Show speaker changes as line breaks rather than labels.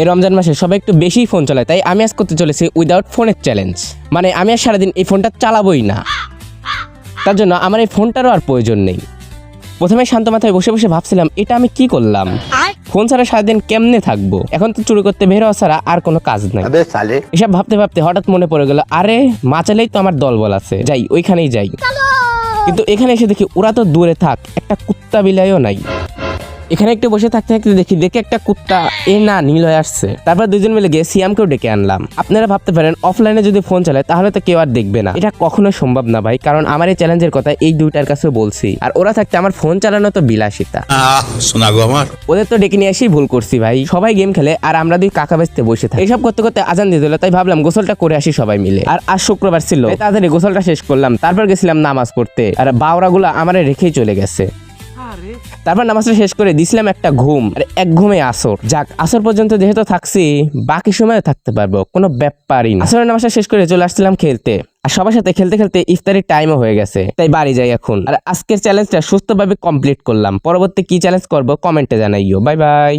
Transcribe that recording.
এই রমজান মাসে সবাই একটু বেশি ফোন চালায়, তাই আমি আজ করতে চলেছি উইদাউট ফোনের চ্যালেঞ্জ। মানে আমি আর সারাদিন এই ফোনটা চালাবোই না, তার জন্য আমার এই ফোনটারও আর প্রয়োজন নেই। প্রথমে শান্ত মাথায় বসে বসে ভাবছিলাম এটা আমি কি করলাম, ফোন ছাড়া সারাদিন কেমনে থাকবো, এখন তো চুরি করতে বের হওয়া ছাড়া আর কোনো কাজ নাই। এসব ভাবতে ভাবতে হঠাৎ মনে পড়ে গেল, আরে মাচালেই তো আমার দলবল আছে, যাই ওইখানেই যাই। কিন্তু এখানে এসে দেখি ওরা তো দূরে থাক, একটা কুত্তা বিলাইও নাই। এখানে একটু বসে থাকতে থাকতে দেখি একটা কুত্তা না নীল হয়ে আসছে। তারপর দুজন মিলে গিয়ে সিয়ামকেও ডেকে আনলাম। আপনারা ভাবতে পারেন অফলাইনে যদি ফোন চালায় তাহলে তো কেউ আর দেখবে না, এটা কখনো সম্ভব না ভাই, কারণ আমার এই চ্যালেঞ্জের কথা এই দুইটার কাছে বলছি, আর ওরা থাকতে আমার ফোন চালানো তো বিলাসিতা।
শোনা গো আমার,
ওদের তো ডেকে নিয়ে এসেই ভুল করছি ভাই, সবাই গেম খেলে আর আমরা দুই কাকা বেচতে বসে থাকি। এইসব করতে করতে আজান দিয়ে দিল, তাই ভাবলাম গোসলটা করে আসি সবাই মিলে। আর আজ শুক্রবার ছিল, তাড়াতাড়ি গোসলটা শেষ করলাম, তারপর গেছিলাম নামাজ পড়তে। আর বাওরাগুলা আমারে রেখেই চলে গেছে। তারপর নামাজটা শেষ করে দিছিলাম একটা ঘুম, আর এক ঘুমে আসর। যাক, আসর পর্যন্ত যেহেতু থাকছি বাকি সময় থাকতে পারবো, কোনো ব্যাপারই না। আসরের নামাজটা শেষ করে চলে আসছিলাম খেলতে, আর সবার সাথে খেলতে খেলতে ইফতারির টাইমও হয়ে গেছে, তাই বাড়ি যাই এখন। আর আজকের চ্যালেঞ্জটা সুস্থভাবে কমপ্লিট করলাম। পরবর্তী কি চ্যালেঞ্জ করবো কমেন্টে জানাইও। Bye bye.